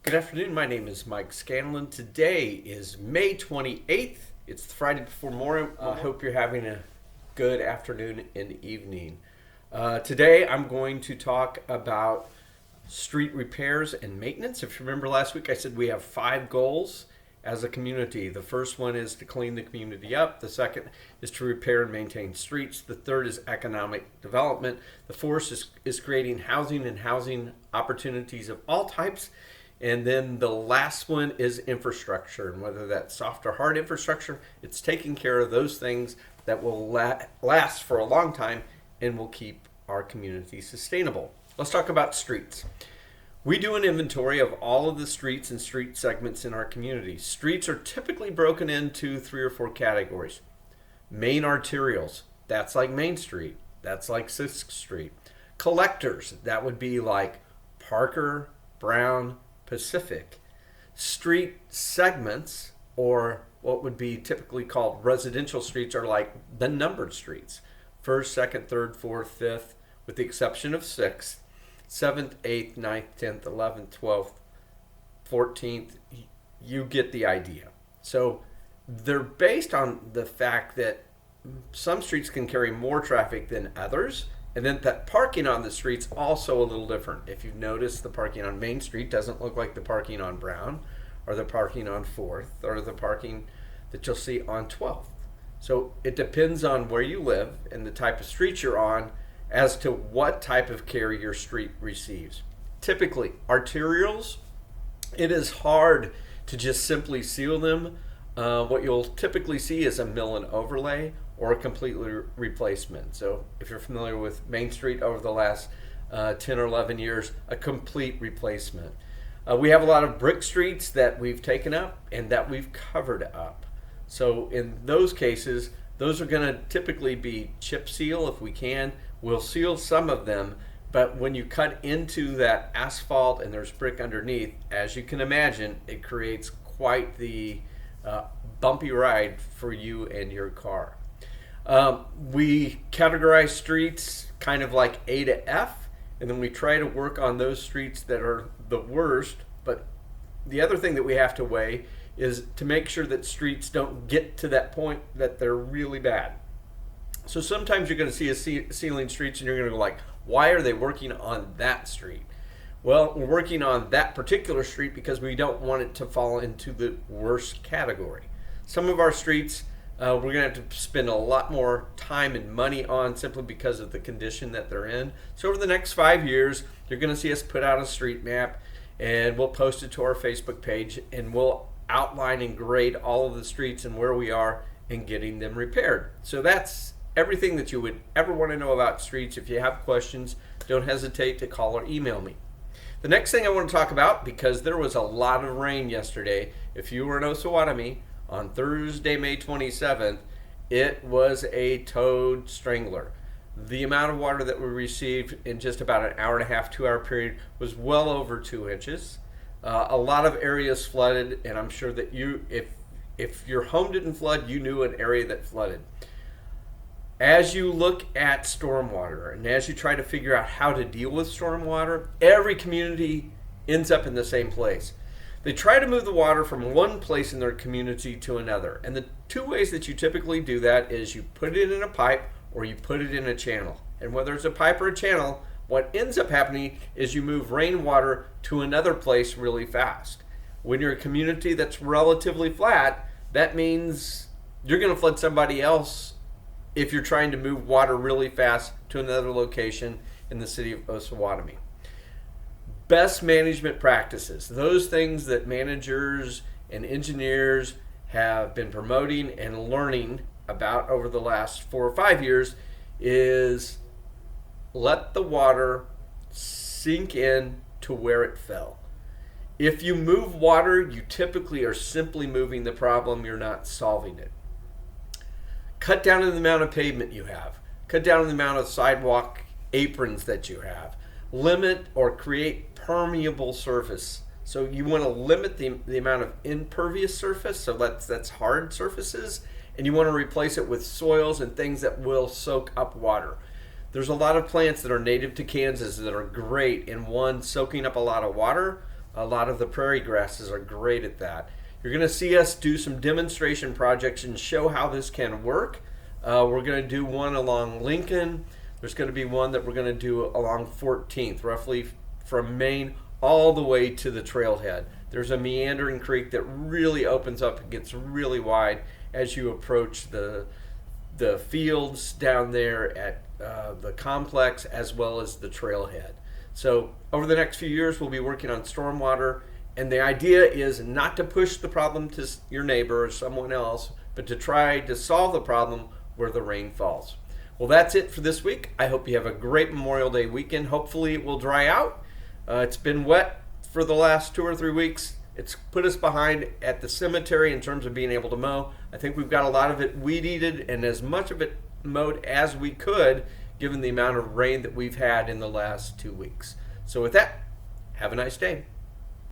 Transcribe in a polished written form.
Good afternoon. My name is Mike Scanlon. Today is May 28th. It's the Friday before Memorial. I hope you're having a good afternoon and evening. Today I'm going to talk about street repairs and maintenance. If you remember last week, I said we have 5 goals as a community. The first one is to clean the community up. The second is to repair and maintain streets. The third is economic development. The fourth is creating housing and housing opportunities of all types. And then the last one is infrastructure, and whether that's soft or hard infrastructure, it's taking care of those things that will last for a long time and will keep our community sustainable. Let's talk about streets. We do an inventory of all of the streets and street segments in our community. Streets are typically broken into 3 or 4 categories. Main arterials, that's like Main Street, that's like 6th Street. Collectors, that would be like Parker, Brown, Pacific. Street segments, or what would be typically called residential streets, are like the numbered streets. 1st, 2nd, 3rd, 4th, 5th, with the exception of 6th, 7th, 8th, 9th, 10th, 11th, 12th, 14th. You get the idea. So they're based on the fact that some streets can carry more traffic than others, and then that parking on the street's also a little different. If you've noticed, the parking on Main Street doesn't look like the parking on Brown, or the parking on 4th, or the parking that you'll see on 12th. So it depends on where you live and the type of street you're on as to what type of care your street receives. Typically, arterials, it is hard to just simply seal them. What you'll typically see is a mill and overlay or a complete replacement. So if you're familiar with Main Street over the last 10 or 11 years, a complete replacement. We have a lot of brick streets that we've taken up and that we've covered up. So in those cases, those are going to typically be chip seal if we can. We'll seal some of them, but when you cut into that asphalt and there's brick underneath, as you can imagine, it creates quite the bumpy ride for you and your car. We categorize streets kind of like A to F, and then we try to work on those streets that are the worst. But the other thing that we have to weigh is to make sure that streets don't get to that point that they're really bad. So sometimes you're going to see sealing streets and you're going to go like, why are they working on that street? Well, we're working on that particular street because we don't want it to fall into the worst category. Some of our streets we're going to have to spend a lot more time and money on simply because of the condition that they're in. So over the next 5 years, you're going to see us put out a street map, and we'll post it to our Facebook page, and we'll outline and grade all of the streets and where we are in getting them repaired. So that's everything that you would ever want to know about streets. If you have questions, don't hesitate to call or email me. The next thing I want to talk about, because there was a lot of rain yesterday, if you were in Osawatomie, on Thursday, May 27th, it was a toad strangler. The amount of water that we received in just about an hour and a half, 2-hour period was well over 2 inches. A lot of areas flooded, and I'm sure that if your home didn't flood, you knew an area that flooded. As you look at stormwater and as you try to figure out how to deal with stormwater, every community ends up in the same place. They try to move the water from one place in their community to another. And the 2 ways that you typically do that is you put it in a pipe or you put it in a channel. And whether it's a pipe or a channel, what ends up happening is you move rainwater to another place really fast. When you're a community that's relatively flat, that means you're going to flood somebody else if you're trying to move water really fast to another location in the city of Osawatomie. Best management practices, those things that managers and engineers have been promoting and learning about over the last 4 or 5 years, is let the water sink in to where it fell. If you move water, you typically are simply moving the problem, you're not solving it. Cut down on the amount of pavement you have. Cut down on the amount of sidewalk aprons that you have. Limit or create permeable surface. So you want to limit the amount of impervious surface, so that's hard surfaces, and you want to replace it with soils and things that will soak up water. There's a lot of plants that are native to Kansas that are great in soaking up a lot of water. A lot of the prairie grasses are great at that. You're going to see us do some demonstration projects and show how this can work. We're going to do one along Lincoln. There's going to be one that we're going to do along 14th, roughly from Maine all the way to the trailhead. There's a meandering creek that really opens up and gets really wide as you approach the fields down there at the complex as well as the trailhead. So over the next few years, we'll be working on stormwater, and the idea is not to push the problem to your neighbor or someone else, but to try to solve the problem where the rain falls. Well, that's it for this week. I hope you have a great Memorial Day weekend. Hopefully it will dry out. It's been wet for the last 2 or 3 weeks. It's put us behind at the cemetery in terms of being able to mow. I think we've got a lot of it weed eated and as much of it mowed as we could, given the amount of rain that we've had in the last 2 weeks. So with that, have a nice day.